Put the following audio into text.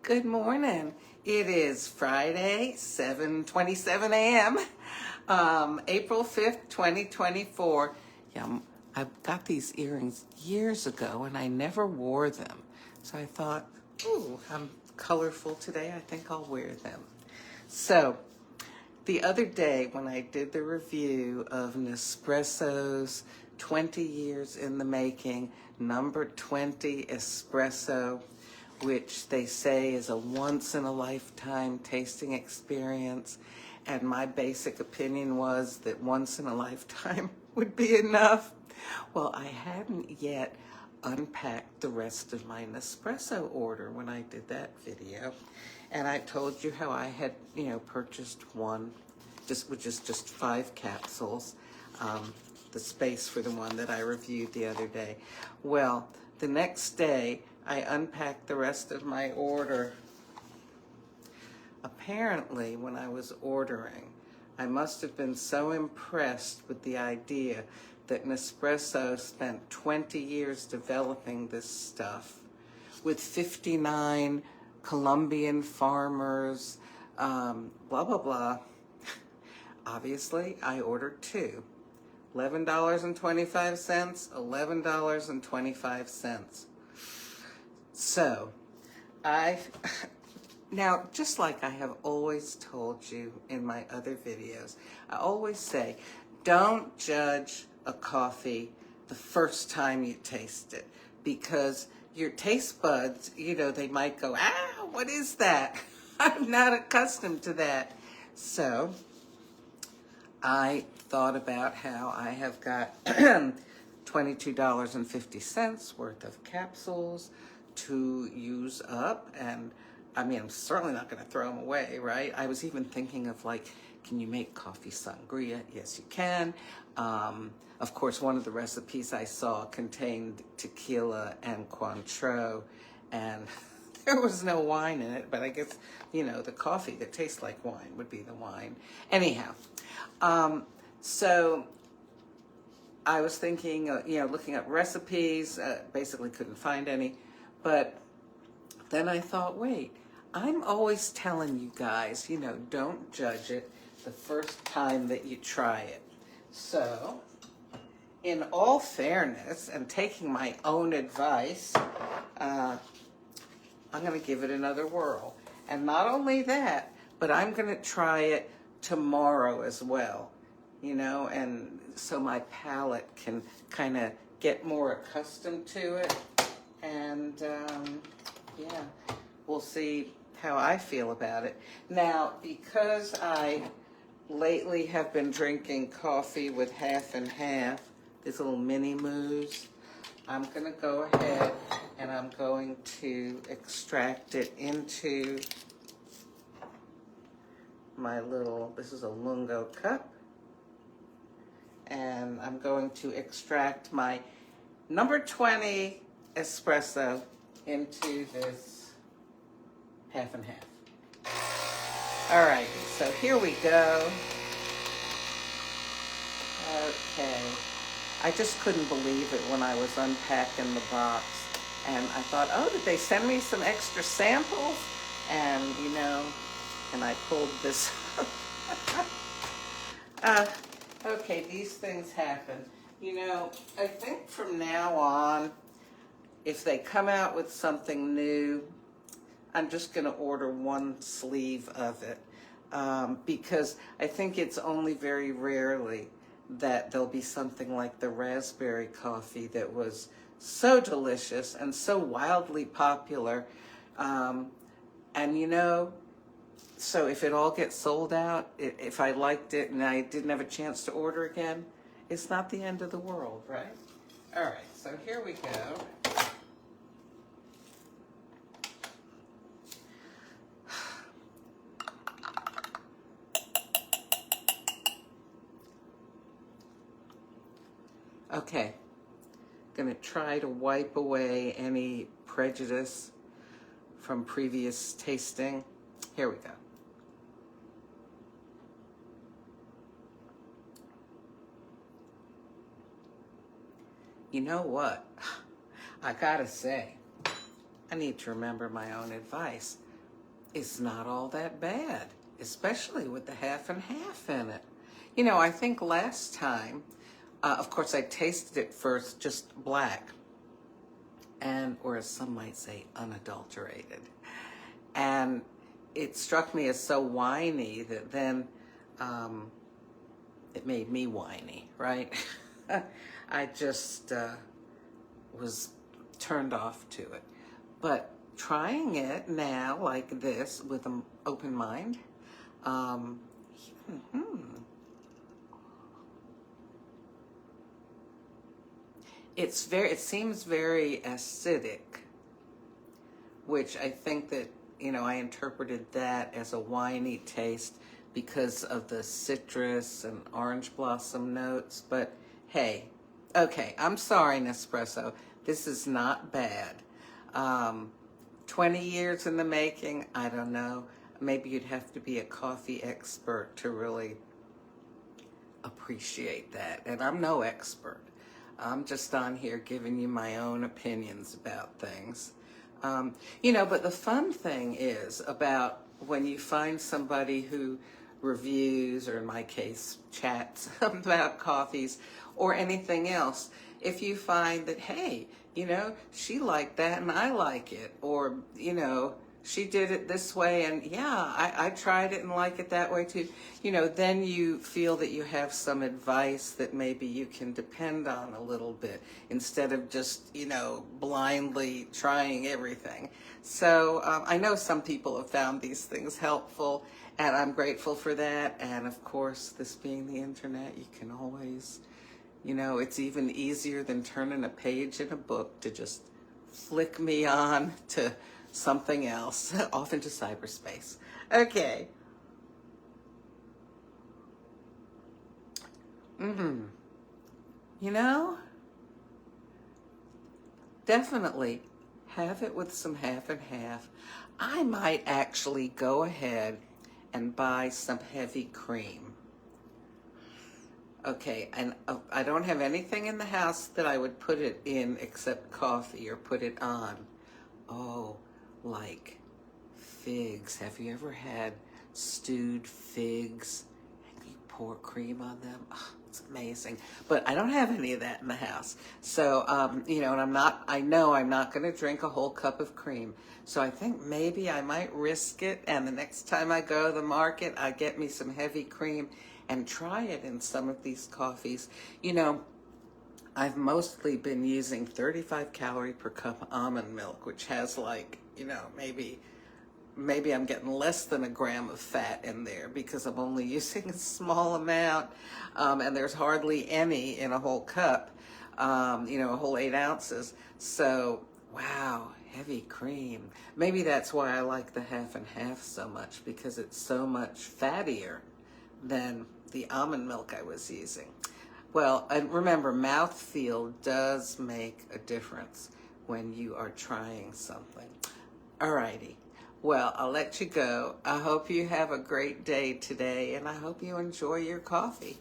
Good morning. It is Friday, 7:27 a.m., April 5th, 2024. Yeah, I got these earrings years ago and I never wore them. So I thought, ooh, I'm colorful today. I think I'll wear them. So the other day when I did the review of Nespresso's 20 years in the making, number 20 espresso, which they say is a once-in-a-lifetime tasting experience. And my basic opinion was that once in a lifetime would be enough. Well, I hadn't yet unpacked the rest of my Nespresso order when I did that video. And I told you how I had, purchased one, which is just 5 capsules, the space for the one that I reviewed the other day. Well, the next day, I unpacked the rest of my order. Apparently, when I was ordering, I must have been so impressed with the idea that Nespresso spent 20 years developing this stuff with 59 Colombian farmers, blah, blah, blah. Obviously, I ordered 2. $11.25, $11.25. So, now, just like I have always told you in my other videos, I always say, don't judge a coffee the first time you taste it, because your taste buds, they might go, what is that? I'm not accustomed to that. So, I thought about how I have got $22.50 worth of capsules to use up, and I'm certainly not going to throw them away, right? I was even thinking of can you make coffee sangria? Yes, you can. Of course, one of the recipes I saw contained tequila and Cointreau, and there was no wine in it, but I guess, the coffee that tastes like wine would be the wine. Anyhow, so I was thinking, looking up recipes, basically couldn't find any, but then I thought, wait, I'm always telling you guys, don't judge it the first time that you try it. So, in all fairness, and taking my own advice, I'm going to give it another whirl. And not only that, but I'm going to try it tomorrow as well, and so my palate can kind of get more accustomed to it. And, yeah, we'll see how I feel about it. Now, because I lately have been drinking coffee with half and half, these little mini moos, I'm going to go ahead and I'm going to extract it into my this is a Lungo cup, and I'm going to extract my number 20 espresso into this half and half. All right, so here we go. Okay. I just couldn't believe it when I was unpacking the box. And I thought, did they send me some extra samples? And, and I pulled this. Okay, these things happen. I think from now on, if they come out with something new, I'm just going to order one sleeve of it, because I think it's only very rarely that there'll be something like the raspberry coffee that was so delicious and so wildly popular. And so if it all gets sold out, if I liked it and I didn't have a chance to order again, it's not the end of the world, right? All right, so here we go. Okay, gonna try to wipe away any prejudice from previous tasting. Here we go. You know what? I gotta say, I need to remember my own advice. it's not all that bad, especially with the half and half in it. You know, I think last time, of course, I tasted it first just black, and, or as some might say, unadulterated. And it struck me as so whiny that then it made me whiny, right? I just was turned off to it. But trying it now like this with an open mind, mhm. It seems very acidic, which I think that, you know, I interpreted that as a winey taste because of the citrus and orange blossom notes. But hey, okay, I'm sorry, Nespresso. This is not bad. 20 years in the making, I don't know. Maybe you'd have to be a coffee expert to really appreciate that. And I'm no expert. I'm just on here giving you my own opinions about things. You know, but the fun thing is about when you find somebody who reviews, or in my case, chats about coffees or anything else, if you find that, hey, you know, she liked that and I like it, or, you know, she did it this way and yeah, I tried it and like it that way too, you know, then you feel that you have some advice that maybe you can depend on a little bit instead of just, you know, blindly trying everything. So I know some people have found these things helpful, and I'm grateful for that. And of course, this being the internet, you can always, you know, it's even easier than turning a page in a book to just flick me on to something else, off into cyberspace. Okay. You know, definitely have it with some half and half. I might actually go ahead and buy some heavy cream. Okay, and I don't have anything in the house that I would put it in except coffee or put it on. Oh, like figs. Have you ever had stewed figs and you pour cream on them? Oh, it's amazing. But I don't have any of that in the house. So, you know, and I know I'm not going to drink a whole cup of cream. So I think maybe I might risk it, and the next time I go to the market, I get me some heavy cream and try it in some of these coffees. You know, I've mostly been using 35 calorie per cup almond milk, which has like, you know, maybe I'm getting less than a gram of fat in there because I'm only using a small amount, and there's hardly any in a whole cup, you know, a whole 8 ounces. So, wow, heavy cream. Maybe that's why I like the half and half so much, because it's so much fattier than the almond milk I was using. Well, and remember, mouthfeel does make a difference when you are trying something. Alrighty. Well, I'll let you go. I hope you have a great day today, and I hope you enjoy your coffee.